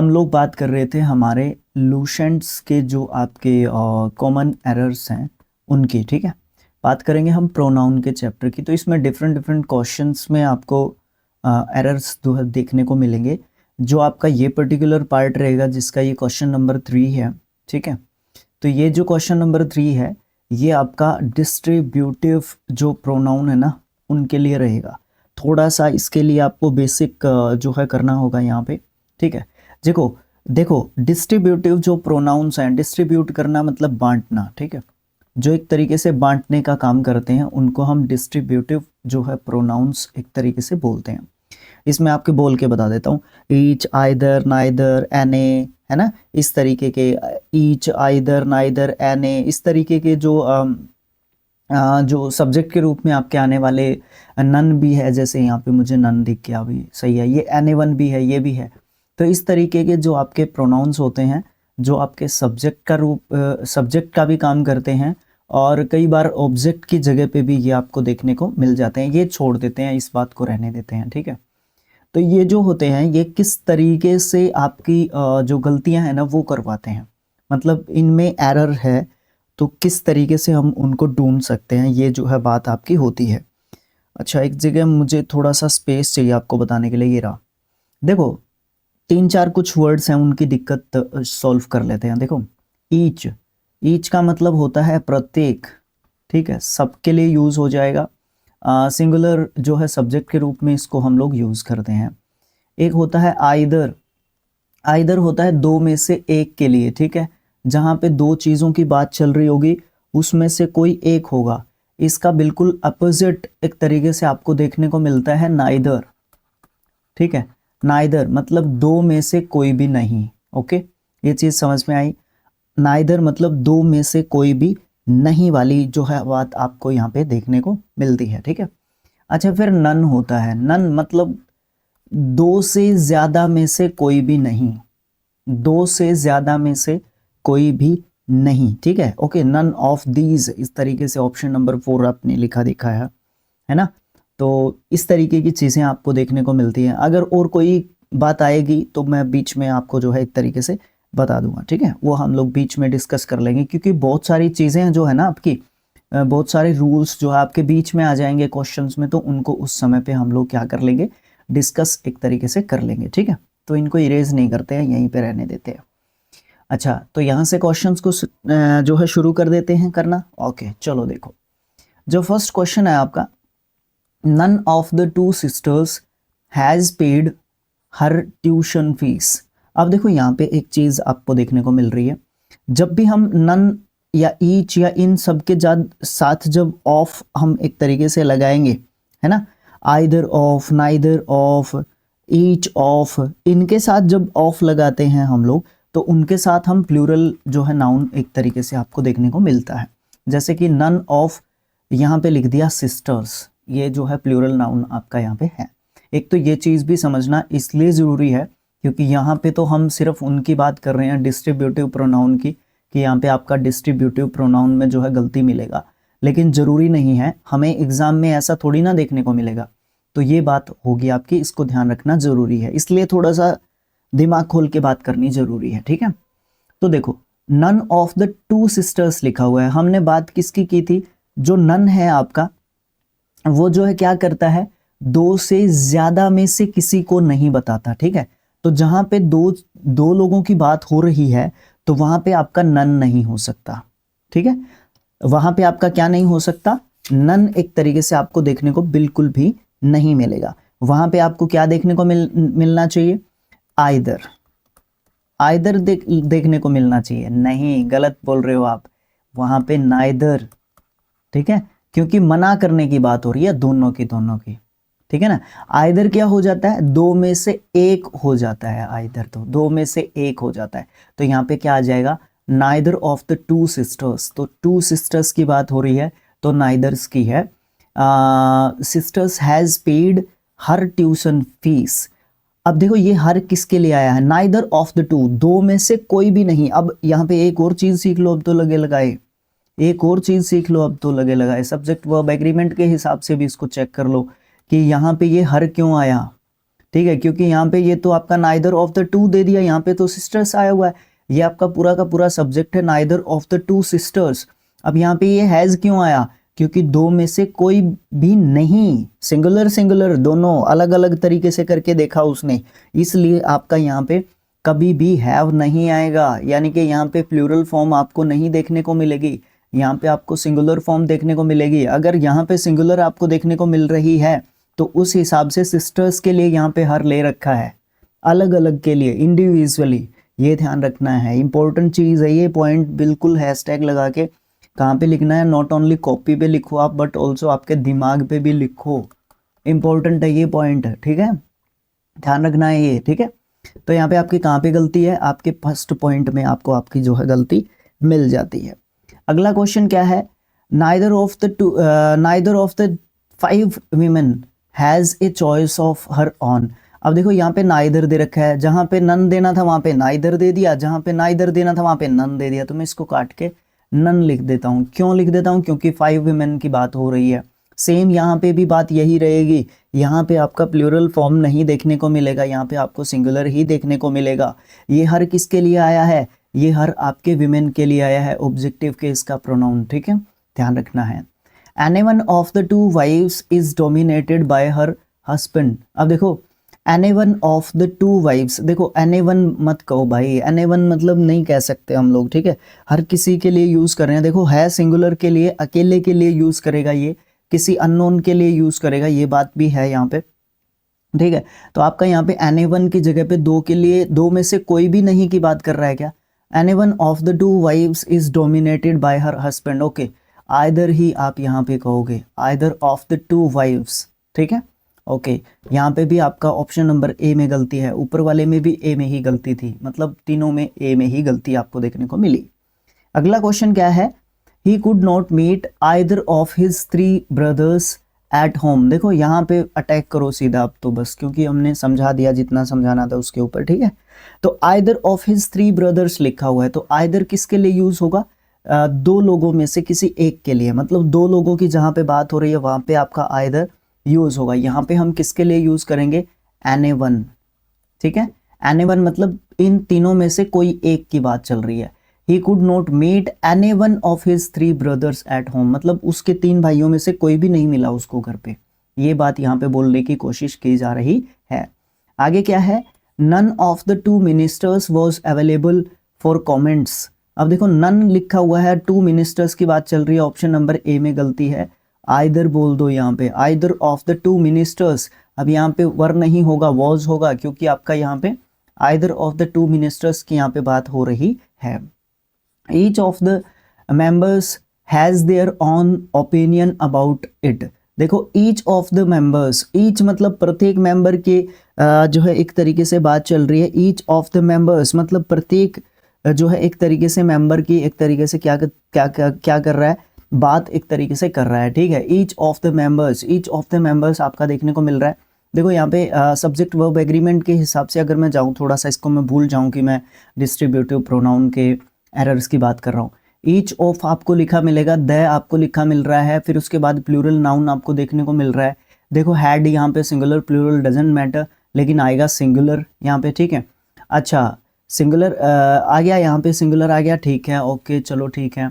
हम लोग बात कर रहे थे हमारे लूसेंट्स के जो आपके कॉमन एरर्स हैं उनकी, ठीक है। बात करेंगे हम प्रोनाउन के चैप्टर की। तो इसमें डिफरेंट डिफरेंट क्वेश्चंस में आपको एरर्स देखने को मिलेंगे। जो आपका ये पर्टिकुलर पार्ट रहेगा जिसका ये क्वेश्चन नंबर 3 है, ठीक है। तो ये जो क्वेश्चन नंबर 3 है ये आपका डिस्ट्रीब्यूटिव जो प्रोनाउन है ना उनके लिए रहेगा। थोड़ा सा इसके लिए आपको बेसिक जो है करना होगा यहाँ पे, ठीक है। देखो देखो डिस्ट्रीब्यूटिव जो प्रोनाउंस हैं, डिस्ट्रीब्यूट करना मतलब बांटना, ठीक है। जो एक तरीके से बांटने का काम करते हैं उनको हम डिस्ट्रीब्यूटिव जो है प्रोनाउंस एक तरीके से बोलते हैं। इसमें आपके बोल के बता देता हूँ, ईच, आइदर, नाइदर, एने, है ना। इस तरीके के ईच, आइदर, नाइदर, एने, इस तरीके के जो सब्जेक्ट के रूप में आपके आने वाले नन भी है, जैसे यहाँ पे मुझे नन दिख गया, अभी सही है। ये एने वन भी है, ये भी है। तो इस तरीके के जो आपके प्रोनाउंस होते हैं जो आपके सब्जेक्ट का रूप सब्जेक्ट का भी काम करते हैं और कई बार ऑब्जेक्ट की जगह पे भी ये आपको देखने को मिल जाते हैं। ये छोड़ देते हैं, इस बात को रहने देते हैं, ठीक है। तो ये जो होते हैं ये किस तरीके से आपकी जो गलतियां हैं ना वो करवाते हैं, मतलब इनमें एरर है तो किस तरीके से हम उनको ढूंढ सकते हैं, ये जो है बात आपकी होती है। अच्छा, एक जगह मुझे थोड़ा सा स्पेस चाहिए आपको बताने के लिए। ये रहा, देखो 3-4 कुछ वर्ड्स हैं उनकी दिक्कत सॉल्व कर लेते हैं। देखो ईच, ईच का मतलब होता है प्रत्येक, ठीक है, सबके लिए यूज हो जाएगा। सिंगुलर जो है सब्जेक्ट के रूप में इसको हम लोग यूज करते हैं। एक होता है आइदर, आइदर होता है दो में से एक के लिए, ठीक है। जहां पे दो चीजों की बात चल रही होगी उसमें से कोई एक होगा। इसका बिल्कुल अपोजिट एक तरीके से आपको देखने को मिलता है नाइदर, ठीक है। नाइदर मतलब दो में से कोई भी नहीं, ओके, ये चीज समझ में आई। नाइदर मतलब दो में से कोई भी नहीं वाली जो है बात आपको यहाँ पे देखने को मिलती है, ठीक है। अच्छा, फिर नन होता है। नन मतलब दो से ज्यादा में से कोई भी नहीं, दो से ज्यादा में से कोई भी नहीं, ठीक है। ओके, नन ऑफ दीज, इस तरीके से ऑप्शन नंबर 4 आपने लिखा दिखा है ना। तो इस तरीके की चीजें आपको देखने को मिलती हैं। अगर और कोई बात आएगी तो मैं बीच में आपको जो है एक तरीके से बता दूंगा, ठीक है। वो हम लोग बीच में डिस्कस कर लेंगे क्योंकि बहुत सारी चीजें जो है ना आपकी, बहुत सारे रूल्स जो है आपके बीच में आ जाएंगे क्वेश्चंस में, तो उनको उस समय पे हम लोग क्या कर लेंगे, डिस्कस एक तरीके से कर लेंगे, ठीक है। तो इनको इरेज नहीं करते हैं, यहीं पे रहने देते हैं। अच्छा, तो यहाँ से क्वेश्चंस को जो है शुरू कर देते हैं करना। ओके, चलो देखो, जो फर्स्ट क्वेश्चन है आपका, none of the two sisters has paid her tuition fees. अब देखो यहाँ पे एक चीज आपको देखने को मिल रही है, जब भी हम नन या ईच या इन सब के साथ जब ऑफ हम एक तरीके से लगाएंगे, है ना, either of, neither of, each of, इनके साथ जब ऑफ लगाते हैं हम लोग तो उनके साथ हम प्लूरल जो है नाउन एक तरीके से आपको देखने को मिलता है। जैसे कि नन ऑफ यहाँ पे लिख दिया सिस्टर्स, ये जो है प्लूरल नाउन आपका यहाँ पे है। एक तो ये चीज भी समझना इसलिए जरूरी है क्योंकि यहाँ पे तो हम सिर्फ उनकी बात कर रहे हैं डिस्ट्रीब्यूटिव प्रोनाउन की, कि यहाँ पे आपका डिस्ट्रीब्यूटिव प्रोनाउन में जो है गलती मिलेगा, लेकिन जरूरी नहीं है, हमें एग्जाम में ऐसा थोड़ी ना देखने को मिलेगा। तो ये बात होगी आपकी, इसको ध्यान रखना जरूरी है, इसलिए थोड़ा सा दिमाग खोल के बात करनी जरूरी है, ठीक है। तो देखो none of the two sisters लिखा हुआ है, हमने बात किसकी की थी, जो नन है आपका वो जो है क्या करता है, दो से ज्यादा में से किसी को नहीं बताता, ठीक है। तो जहां पे दो लोगों की बात हो रही है तो वहां पे आपका नन नहीं हो सकता, ठीक है। वहां पे आपका क्या नहीं हो सकता, नन एक तरीके से आपको देखने को बिल्कुल भी नहीं मिलेगा। वहां पे आपको क्या देखने को मिलना चाहिए, आइदर, आइदर देखने को मिलना चाहिए। नहीं, गलत बोल रहे हो आप, वहां पे नाइदर, ठीक है, क्योंकि मना करने की बात हो रही है दोनों की, ठीक है ना। आइदर क्या हो जाता है, दो में से एक हो जाता है, आइदर तो दो में से एक हो जाता है। तो यहाँ पे क्या आ जाएगा, neither of the two sisters, तो टू सिस्टर्स की बात हो रही है तो नाइदर्स की है। Sisters has paid her tuition fees. अब देखो ये हर किसके लिए आया है, नाइदर ऑफ द टू, दो में से कोई भी नहीं। अब यहाँ पे एक और चीज सीख लो, अब तो लगे लगाए, एक और चीज सीख लो अब तो लगे लगाए, सब्जेक्ट वर्ब एग्रीमेंट के हिसाब से भी इसको चेक कर लो कि यहाँ पे ये हर क्यों आया। ठीक है, क्योंकि यहाँ पे ये तो आपका नाइदर ऑफ द टू दे दिया, यहाँ पे तो सिस्टर्स आया हुआ है, ये आपका पूरा का पूरा सब्जेक्ट है neither of the two sisters. अब यहाँ पे ये हैज क्यों आया, क्योंकि दो में से कोई भी नहीं, सिंगुलर सिंगुलर दोनों अलग अलग तरीके से करके देखा उसने, इसलिए आपका यहाँ पे कभी भी हैव नहीं आएगा, यानी कि यहाँ पे प्लूरल फॉर्म आपको नहीं देखने को मिलेगी, यहाँ पे आपको सिंगुलर फॉर्म देखने को मिलेगी। अगर यहाँ पे सिंगुलर आपको देखने को मिल रही है तो उस हिसाब से सिस्टर्स के लिए यहाँ पे हर ले रखा है, अलग अलग के लिए इंडिविजुअली, ये ध्यान रखना है, इंपॉर्टेंट चीज़ है ये पॉइंट, बिल्कुल हैशटैग लगा के कहाँ पे लिखना है, नॉट ओनली कॉपी पे लिखो आप बट ऑल्सो आपके दिमाग पे भी लिखो, इंपॉर्टेंट है ये पॉइंट, ठीक है, ध्यान रखना है ये, ठीक है। तो यहाँ पे आपकी कहाँ पे गलती है, आपके फर्स्ट पॉइंट में आपको आपकी जो है गलती मिल जाती है। अगला क्वेश्चन क्या है, neither of the 5 women has a choice of her on. अब देखो यहाँ पे नाइदर दे रखा है, जहाँ पे नन देना था वहाँ पे नाइदर दे दिया, जहाँ पे नाइदर देना था वहाँ पे नन दे दिया, तो मैं इसको काट के नन लिख देता हूँ। क्यों लिख देता हूँ, क्योंकि 5 वीमेन की बात हो रही है। सेम यहाँ पे भी बात यही रहेगी, यहाँ पे आपका प्लूरल फॉर्म नहीं देखने को मिलेगा, यहाँ पे आपको सिंगुलर ही देखने को मिलेगा। ये हर किसके लिए आया है, ये हर आपके विमेन के लिए आया है, ऑब्जेक्टिव के इसका प्रोनाउन, ठीक है, ध्यान रखना है। Anyone of the 2 wives is dominated by her husband. अब देखो एनीवन ऑफ द 2 वाइफ्स, देखो एनीवन मत कहो भाई, एनीवन मतलब नहीं कह सकते हम लोग, ठीक है, हर किसी के लिए यूज कर रहे हैं। देखो है सिंगुलर के लिए, अकेले के लिए यूज करेगा, ये किसी अननोन के लिए यूज करेगा, ये बात भी है यहाँ पे, ठीक है। तो आपका यहाँ पे एनीवन की जगह पे 2 के लिए, 2 में से कोई भी नहीं की बात कर रहा है क्या, anyone of the 2 wives is dominated by her husband, okay, either ही आप यहाँ पे कहोगे, आइदर ऑफ द 2 वाइफ्स, ठीक है, ओके। यहाँ पे भी आपका ऑप्शन नंबर ए में गलती है, ऊपर वाले में भी ए में ही गलती थी, मतलब तीनों में ए में ही गलती आपको देखने को मिली। अगला क्वेश्चन क्या है, he could not meet either of his 3 brothers at home. देखो यहाँ पे अटैक करो सीधा आप तो बस, क्योंकि हमने समझा दिया जितना समझाना था उसके ऊपर, ठीक है। तो आइदर ऑफ हिज 3 ब्रदर्स लिखा हुआ है, तो आइदर किसके लिए यूज होगा, 2 लोगों में से किसी एक के लिए, मतलब 2 लोगों की जहाँ पे बात हो रही है वहाँ पे आपका आइदर यूज होगा। यहाँ पे हम किसके लिए यूज करेंगे, एनीवन, ठीक है, एनीवन मतलब इन तीनों में से कोई एक की बात चल रही है। He could not meet anyone of his 3 brothers at home, मतलब उसके 3 भाइयों में से कोई भी नहीं मिला उसको घर पे, ये बात यहाँ पे बोलने की कोशिश की जा रही है। आगे क्या है, none of the 2 ministers was available for comments। अब देखो none लिखा हुआ है, 2 ministers की बात चल रही है, ऑप्शन नंबर ए में गलती है, आइदर बोल दो यहाँ पे, आइदर ऑफ द 2 ministers। अब यहाँ पे वर नहीं होगा, was होगा, क्योंकि आपका यहाँ पे आइदर ऑफ द 2 ministers की यहाँ पे बात हो रही है। Each of the members has their own opinion about it। देखो each of the members, each मतलब प्रत्येक मेंबर के जो है एक तरीके से बात चल रही है, each of the members मतलब प्रत्येक जो है एक तरीके से मेंबर की एक तरीके से क्या कर रहा है, बात एक तरीके से कर रहा है, ठीक है। each of the members आपका देखने को मिल रहा है। देखो यहाँ पे सब्जेक्ट वर्ब एग्रीमेंट के हिसाब से अगर मैं जाऊँ, थोड़ा सा इसको मैं भूल जाऊँ कि मैं डिस्ट्रीब्यूटिव प्रोनाउन के एरर्स की बात कर रहा हूँ। ईच ऑफ आपको लिखा मिलेगा, द आपको लिखा मिल रहा है, फिर उसके बाद प्लूरल नाउन आपको देखने को मिल रहा है। देखो हैड यहाँ पे सिंगुलर प्लूरल डजंट मैटर, लेकिन आएगा सिंगुलर यहाँ पे, ठीक है। अच्छा सिंगुलर आ गया, यहाँ पे सिंगुलर आ गया, ठीक है, ओके चलो ठीक है।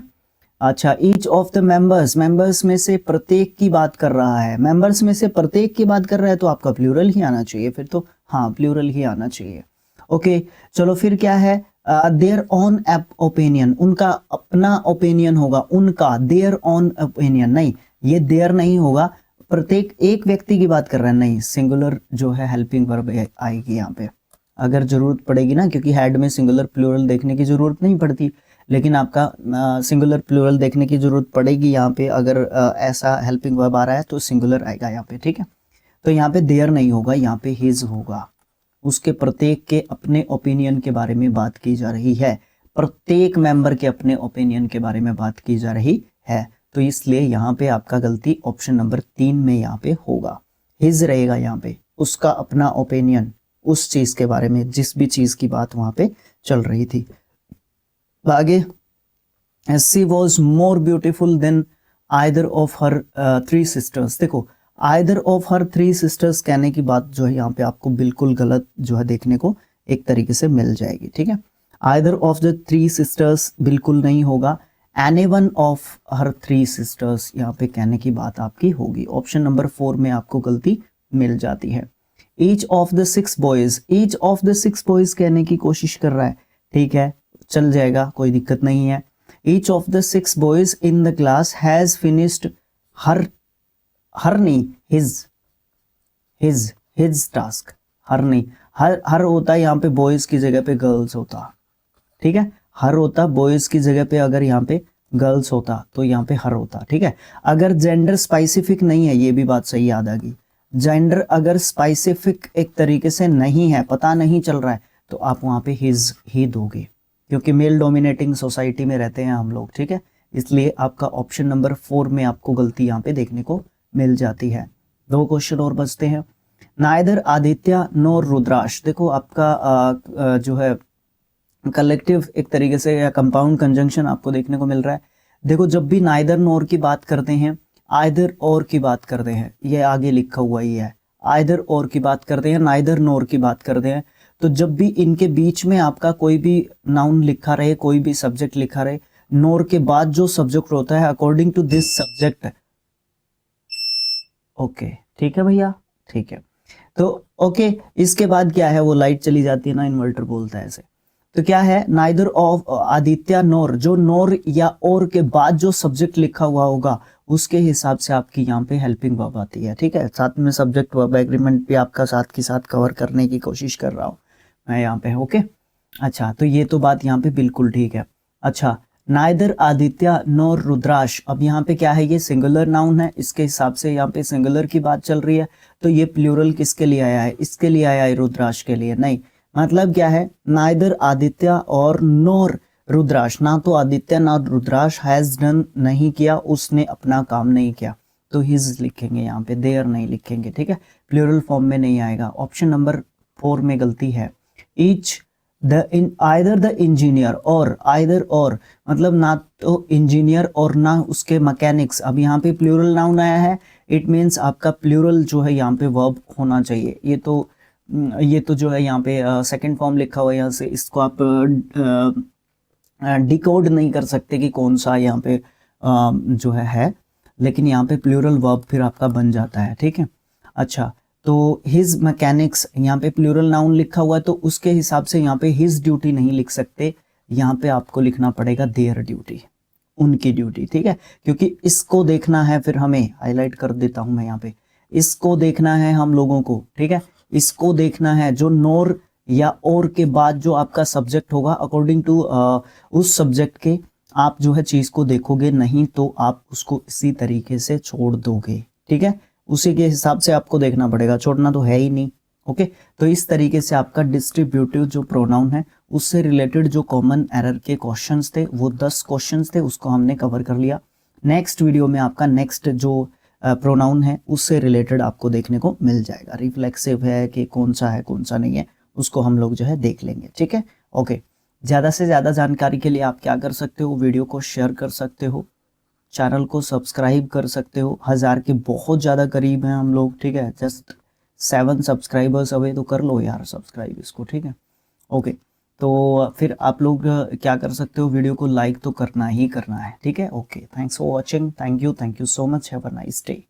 अच्छा ईच ऑफ द मेंबर्स में से प्रत्येक की बात कर रहा है, मेंबर्स में से प्रत्येक की बात कर रहा है, तो आपका प्लूरल ही आना चाहिए फिर तो, हाँ प्लूरल ही आना चाहिए, ओके। चलो फिर क्या है, देयर ऑन ओपिनियन, उनका अपना ओपिनियन होगा, उनका देयर ऑन ओपिनियन, नहीं ये देयर नहीं होगा, प्रत्येक एक व्यक्ति की बात कर रहा है, नहीं सिंगुलर जो है हेल्पिंग वर्ब आएगी यहाँ पे, अगर जरूरत पड़ेगी ना, क्योंकि हेड में सिंगुलर प्लूरल देखने की जरूरत नहीं पड़ती, लेकिन आपका सिंगुलर प्लूरल देखने की जरूरत पड़ेगी यहाँ पे, अगर ऐसा हेल्पिंग वर्ब आ रहा है तो सिंगुलर आएगा यहाँ पे, ठीक है। तो यहाँ पे देयर नहीं होगा, यहाँ पे हिज होगा, उसके प्रत्येक के अपने ओपिनियन के बारे में बात की जा रही है, प्रत्येक मेंबर के अपने ओपिनियन के बारे में बात की जा रही है, तो इसलिए यहाँ पे आपका गलती ऑप्शन नंबर 3 में यहाँ पे होगा, हिज रहेगा यहाँ पे, उसका अपना ओपिनियन उस चीज के बारे में, जिस भी चीज की बात वहां पे चल रही थी। आगे, she was more beautiful than either of her 3 sisters. देखो आइदर ऑफ हर 3 सिस्टर्स कहने की बात जो है यहाँ पे आपको बिल्कुल गलत जो है देखने को एक तरीके से मिल जाएगी, ठीक है। आइदर ऑफ द 3 सिस्टर्स बिल्कुल नहीं होगा, any one of her 3 sisters यहाँ पे कहने की बात आपकी होगी। ऑप्शन नंबर 4 में आपको गलती मिल जाती है। Each of the 6 boys, each of the 6 boys कहने की कोशिश कर रहा है, ठीक है, चल जाएगा, कोई दिक्कत नहीं है। Each of the 6 boys in the class has finished हर नहीं हिज टास्क, हर नहीं, हर होता है यहाँ पे बॉयज की जगह पे गर्ल्स होता, ठीक है, हर होता बॉयज की जगह पे अगर यहाँ पे गर्ल्स होता तो यहाँ पे हर होता, ठीक है। अगर जेंडर स्पेसिफिक नहीं है, ये भी बात सही याद आ गई, जेंडर अगर स्पेसिफिक एक तरीके से नहीं है, पता नहीं चल रहा है, तो आप वहाँ पे हिज ही दोगे, क्योंकि मेल डोमिनेटिंग सोसाइटी में रहते हैं हम लोग, ठीक है। इसलिए आपका ऑप्शन नंबर 4 में आपको गलती यहाँ पे देखने को मिल जाती है। 2 क्वेश्चन और बचते हैं। नाइदर आदित्य नोर रुद्राश, देखो आपका जो है कलेक्टिव एक तरीके से या कंपाउंड कंजंक्शन आपको देखने को मिल रहा है। देखो जब भी नाइदर नोर की बात करते हैं, आइदर और की बात करते हैं, ये आगे लिखा हुआ ही है, आइदर और की बात करते हैं, नाइदर नोर की बात करते हैं, तो जब भी इनके बीच में आपका कोई भी नाउन लिखा रहे, कोई भी सब्जेक्ट लिखा रहे, नोर के बाद जो सब्जेक्ट होता है according to this subject, okay, ठीक है भैया, ठीक है। तो ओके, इसके बाद क्या है, वो लाइट चली जाती है ना, इन्वर्टर बोलता है ऐसे। तो क्या है, नाइदर ऑफ आदित्य नोर, जो नोर या और के बाद जो सब्जेक्ट लिखा हुआ होगा उसके हिसाब से आपकी यहाँ पे हेल्पिंग वर्ब आती है, ठीक है। साथ में सब्जेक्ट वर्ब एग्रीमेंट भी आपका साथ के साथ कवर करने की कोशिश कर रहा हूँ मैं यहाँ पे, ओके। अच्छा, तो ये तो बात यहाँ पे बिल्कुल ठीक है। अच्छा, नाइदर आदित्य नोर रुद्राश, अब यहाँ पे क्या है, ये सिंगुलर नाउन है, इसके हिसाब से यहाँ पे सिंगुलर की बात चल रही है, तो ये प्लूरल किसके लिए आया है, इसके लिए आया है, रुद्राश के लिए नहीं। मतलब क्या है, नाइदर आदित्य और नोर रुद्राश, ना तो आदित्य ना रुद्राश हैज डन, नहीं किया, उसने अपना काम नहीं किया, तो हिज लिखेंगे यहाँ पे, देयर नहीं लिखेंगे, ठीक है, प्लूरल फॉर्म में नहीं आएगा। ऑप्शन नंबर 4 में गलती है। ईच आइदर द इंजीनियर, और आइदर और मतलब ना तो इंजीनियर और ना उसके मैकेनिक्स। अब यहाँ पे प्लूरल नाउन आया है, इट मीन्स आपका प्लूरल जो है यहाँ पे वर्ब होना चाहिए। ये तो जो है यहाँ पे सेकंड फॉर्म लिखा हुआ है, यहाँ से इसको आप डिकोड नहीं कर सकते कि कौन सा यहाँ पे जो है, लेकिन यहाँ पे प्लूरल वर्ब फिर आपका बन जाता है, ठीक है। अच्छा, तो हिज मैकेनिक्स, यहाँ पे प्लूरल नाउन लिखा हुआ है, तो उसके हिसाब से यहाँ पे हिज ड्यूटी नहीं लिख सकते, यहाँ पे आपको लिखना पड़ेगा देयर ड्यूटी, उनकी ड्यूटी, ठीक है। क्योंकि इसको देखना है, फिर हमें हाईलाइट कर देता हूं मैं यहाँ पे, इसको देखना है हम लोगों को, ठीक है, इसको देखना है, जो नोर या और के बाद जो आपका सब्जेक्ट होगा अकॉर्डिंग टू उस सब्जेक्ट के आप जो है चीज को देखोगे, नहीं तो आप उसको इसी तरीके से छोड़ दोगे, ठीक है। उसी के हिसाब से आपको देखना पड़ेगा, छोड़ना तो है ही नहीं, ओके। तो इस तरीके से आपका डिस्ट्रीब्यूटिव जो प्रोनाउन है उससे रिलेटेड जो कॉमन एरर के क्वेश्चंस थे, वो 10 क्वेश्चंस थे, उसको हमने कवर कर लिया। नेक्स्ट वीडियो में आपका नेक्स्ट जो प्रोनाउन है उससे रिलेटेड आपको देखने को मिल जाएगा, रिफ्लेक्सिव है कि कौन सा है कौन सा नहीं है, उसको हम लोग जो है देख लेंगे, ठीक है, ओके। ज़्यादा से ज़्यादा जानकारी के लिए आप क्या कर सकते हो, वीडियो को शेयर कर सकते हो, चैनल को सब्सक्राइब कर सकते हो, 1000 के बहुत ज़्यादा करीब हैं हम लोग, ठीक है, जस्ट 7 सब्सक्राइबर्स अवे, तो कर लो यार सब्सक्राइब इसको, ठीक है, ओके। तो फिर आप लोग क्या कर सकते हो, वीडियो को लाइक तो करना ही करना है, ठीक है, okay. Thanks for watching, thank you so much, have a nice day.